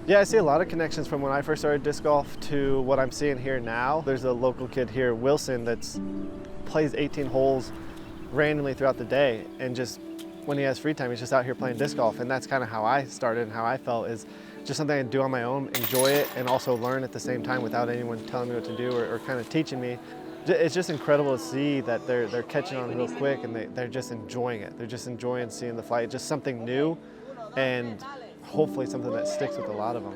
Yeah, I see a lot of connections from when I first started disc golf to what I'm seeing here now. There's a local kid here, Wilson, that's plays 18 holes randomly throughout the day, and just when he has free time, he's just out here playing disc golf. And that's kind of how I started and how I felt, is just something I do on my own, enjoy it, and also learn at the same time without anyone telling me what to do or kind of teaching me. It's just incredible to see that they're catching on real quick, and they're just enjoying it. They're just enjoying seeing the flight, just something new, and hopefully something that sticks with a lot of them.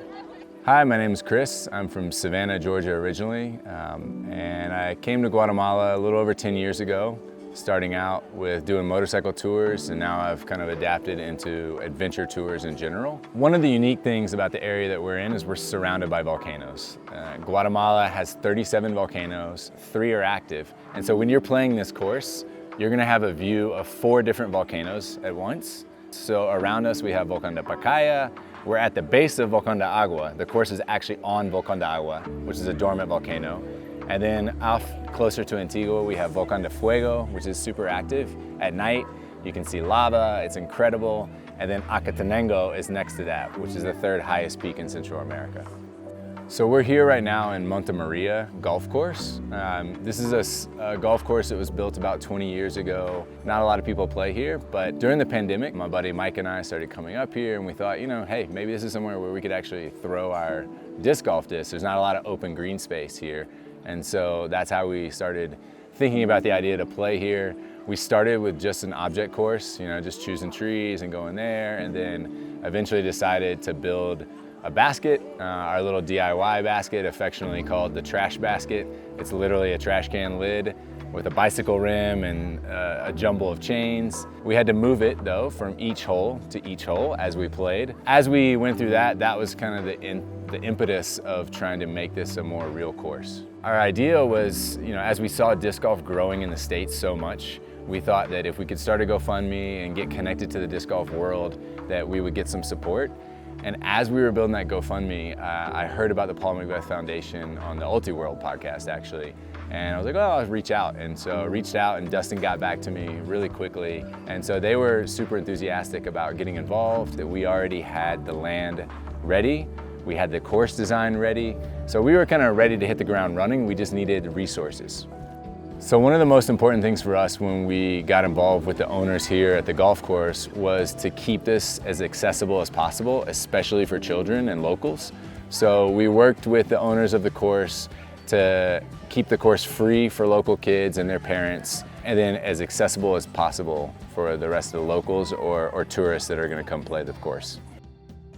Hi, my name is Chris. I'm from Savannah, Georgia originally, and I came to Guatemala a little over 10 years ago, starting out with doing motorcycle tours, and now I've kind of adapted into adventure tours in general. One of the unique things about the area that we're in is we're surrounded by volcanoes. Guatemala has 37 volcanoes, 3 are active, and so when you're playing this course, you're gonna have a view of 4 different volcanoes at once. So around us we have Volcán de Pacaya. We're at the base of Volcán de Agua. The course is actually on Volcán de Agua, which is a dormant volcano. And then off closer to Antigua, we have Volcán de Fuego, which is super active. At night, you can see lava, it's incredible. And then Acatenango is next to that, which is the 3rd highest peak in Central America. So we're here right now in Monte Maria Golf Course. This is a golf course that was built about 20 years ago. Not a lot of people play here, but during the pandemic, my buddy Mike and I started coming up here, and we thought, you know, hey, maybe this is somewhere where we could actually throw our disc golf discs. There's not a lot of open green space here. And so that's how we started thinking about the idea to play here. We started with just an object course, you know, just choosing trees and going there, and then eventually decided to build a basket, our little DIY basket, affectionately called the trash basket. It's literally a trash can lid with a bicycle rim and a jumble of chains. We had to move it though from each hole to each hole as we played. As we went through that, that was kind of the impetus of trying to make this a more real course. Our idea was, you know, as we saw disc golf growing in the States so much, we thought that if we could start a GoFundMe and get connected to the disc golf world, that we would get some support. And as we were building that GoFundMe, I heard about the Paul McBeth Foundation on the UltiWorld podcast, actually. And I was like, oh, I'll reach out. And so I reached out, and Dustin got back to me really quickly. And so they were super enthusiastic about getting involved, that we already had the land ready. We had the course design ready. So we were kind of ready to hit the ground running. We just needed resources. So one of the most important things for us when we got involved with the owners here at the golf course was to keep this as accessible as possible, especially for children and locals. So we worked with the owners of the course to keep the course free for local kids and their parents, and then as accessible as possible for the rest of the locals or tourists that are going to come play the course.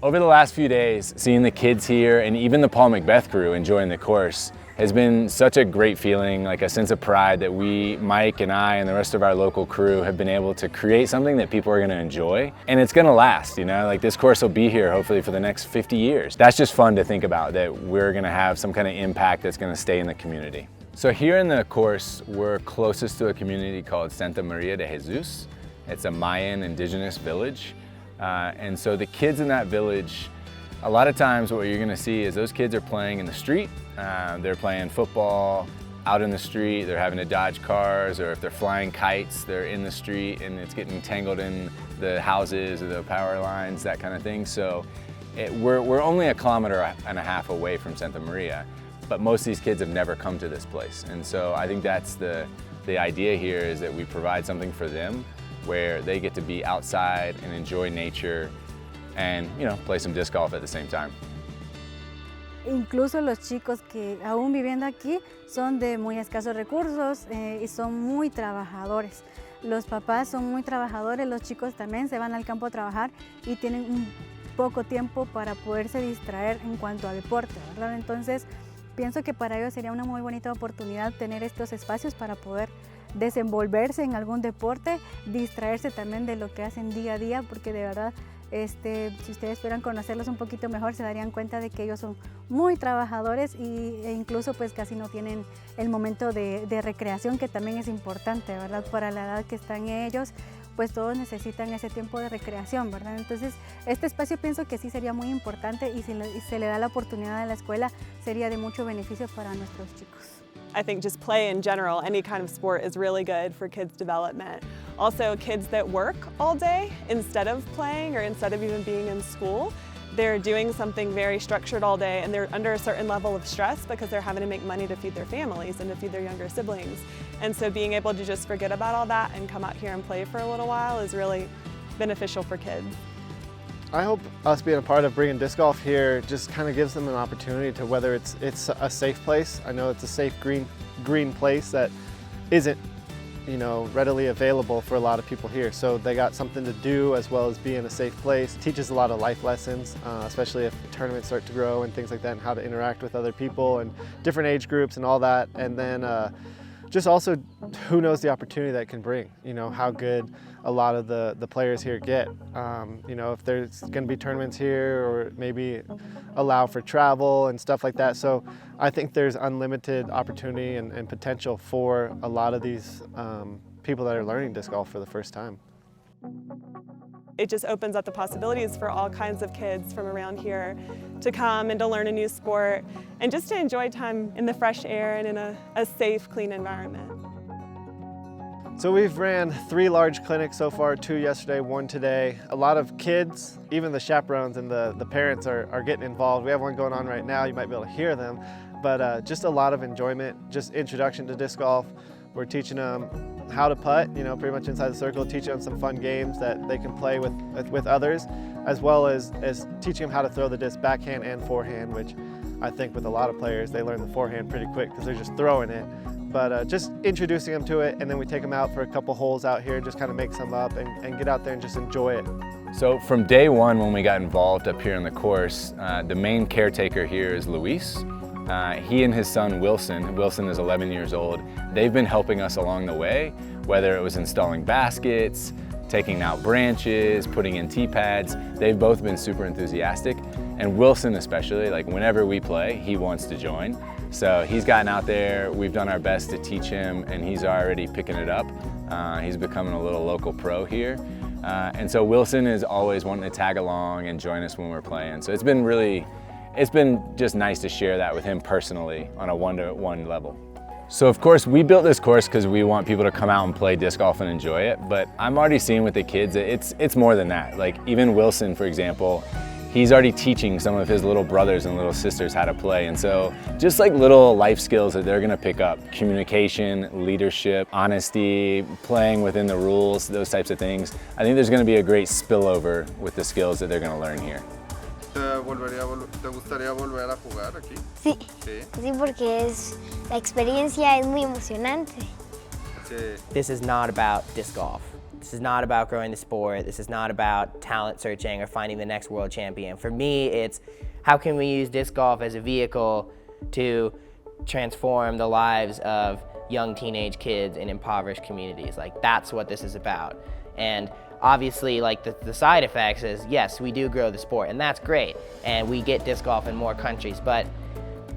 Over the last few days, seeing the kids here and even the Paul McBeth crew enjoying the course has been such a great feeling, like a sense of pride that we, Mike and I and the rest of our local crew, have been able to create something that people are going to enjoy. And it's going to last, you know, like this course will be here hopefully for the next 50 years. That's just fun to think about, that we're going to have some kind of impact that's going to stay in the community. So here in the course, we're closest to a community called Santa Maria de Jesus. It's a Mayan indigenous village. And so the kids in that village, a lot of times what you're going to see is those kids are playing in the street. They're playing football out in the street, they're having to dodge cars, or if they're flying kites, they're in the street and it's getting tangled in the houses or the power lines, that kind of thing. So we're only 1.5 kilometers away from Santa Maria, but most of these kids have never come to this place. And so I think that's the idea here, is that we provide something for them where they get to be outside and enjoy nature and, you know, play some disc golf at the same time. Incluso los chicos que aún viviendo aquí son de muy escasos recursos y son muy trabajadores. Los papás son muy trabajadores, los chicos también se van al campo a trabajar y tienen un poco tiempo para poderse distraer en cuanto a deporte, ¿verdad? Entonces, pienso que para ellos sería una muy bonita oportunidad tener estos espacios para poder desenvolverse en algún deporte, distraerse también de lo que hacen día a día, porque de verdad, si ustedes fueran conocerlos un poquito mejor, se darían cuenta de que ellos son muy trabajadores e incluso pues casi no tienen el momento de recreación, que también es importante, ¿verdad? Para la edad que están ellos, pues todos necesitan ese tiempo de recreación, ¿verdad? Entonces, este espacio pienso que sí sería muy importante, y si se le da la oportunidad a la escuela, sería de mucho beneficio para nuestros chicos. I think just play in general, any kind of sport, is really good for kids' development. Also, kids that work all day instead of playing or instead of even being in school, they're doing something very structured all day and they're under a certain level of stress because they're having to make money to feed their families and to feed their younger siblings. And so being able to just forget about all that and come out here and play for a little while is really beneficial for kids. I hope us being a part of bringing disc golf here just kind of gives them an opportunity to, whether it's a safe place. I know it's a safe green place that isn't, you know, readily available for a lot of people here. So they got something to do as well as be in a safe place. Teaches a lot of life lessons, especially if tournaments start to grow and things like that, and how to interact with other people and different age groups and all that. And then just also, who knows the opportunity that can bring, you know, how good a lot of the players here get. You know, if there's going to be tournaments here, or maybe allow for travel and stuff like that. So I think there's unlimited opportunity and potential for a lot of these people that are learning disc golf for the first time. It just opens up the possibilities for all kinds of kids from around here to come and to learn a new sport and just to enjoy time in the fresh air and in a safe, clean environment. So we've ran 3 large clinics so far, 2 yesterday, 1 today. A lot of kids, even the chaperones and the parents are getting involved. We have one going on right now, you might be able to hear them, but just a lot of enjoyment, just introduction to disc golf. We're teaching them how to putt, you know, pretty much inside the circle, teaching them some fun games that they can play with others, as well as teaching them how to throw the disc backhand and forehand, which I think with a lot of players, they learn the forehand pretty quick because they're just throwing it. But just introducing them to it, and then we take them out for a couple holes out here, just kind of mix them up and get out there and just enjoy it. So from day one when we got involved up here in the course, the main caretaker here is Luis. He and his son Wilson is 11 years old. They've been helping us along the way, whether it was installing baskets, taking out branches, putting in tee pads. They've both been super enthusiastic. And Wilson especially, like whenever we play, he wants to join. So he's gotten out there, we've done our best to teach him, and he's already picking it up. He's becoming a little local pro here. And so Wilson is always wanting to tag along and join us when we're playing. So it's been just nice to share that with him personally on a one-to-one level. So of course we built this course because we want people to come out and play disc golf and enjoy it, but I'm already seeing with the kids that it's more than that. Like even Wilson, for example, he's already teaching some of his little brothers and little sisters how to play. And so just like little life skills that they're gonna pick up, communication, leadership, honesty, playing within the rules, those types of things. I think there's gonna be a great spillover with the skills that they're gonna learn here. ¿Te gustaría volver a jugar aquí? Sí, sí, porque la experiencia es muy emocionante. Sí. This is not about disc golf. This is not about growing the sport. This is not about talent searching or finding the next world champion. For me, it's how can we use disc golf as a vehicle to transform the lives of young teenage kids in impoverished communities. Like that's what this is about. And obviously, like the side effects is, yes, we do grow the sport, and that's great, and we get disc golf in more countries, but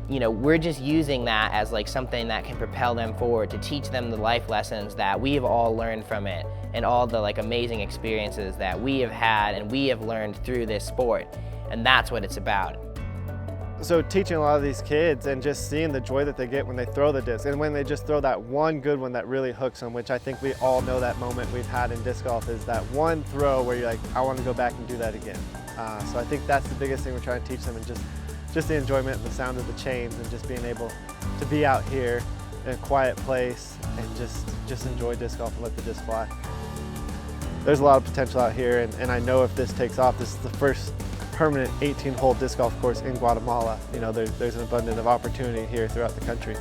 you know, we're just using that as like something that can propel them forward, to teach them the life lessons that we have all learned from it, and all the like amazing experiences that we have had and we have learned through this sport, and that's what it's about. So teaching a lot of these kids and just seeing the joy that they get when they throw the disc, and when they just throw that one good one that really hooks them, which I think we all know that moment we've had in disc golf, is that one throw where you're like, I want to go back and do that again. So I think that's the biggest thing we're trying to teach them, and just the enjoyment and the sound of the chains, and just being able to be out here in a quiet place and just enjoy disc golf and let the disc fly. There's a lot of potential out here, and I know if this takes off, this is the first permanent 18-hole disc golf course in Guatemala. You know, there's an abundance of opportunity here throughout the country.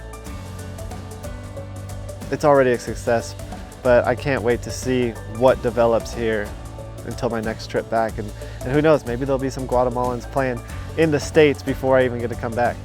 It's already a success, but I can't wait to see what develops here until my next trip back. And who knows, maybe there'll be some Guatemalans playing in the States before I even get to come back.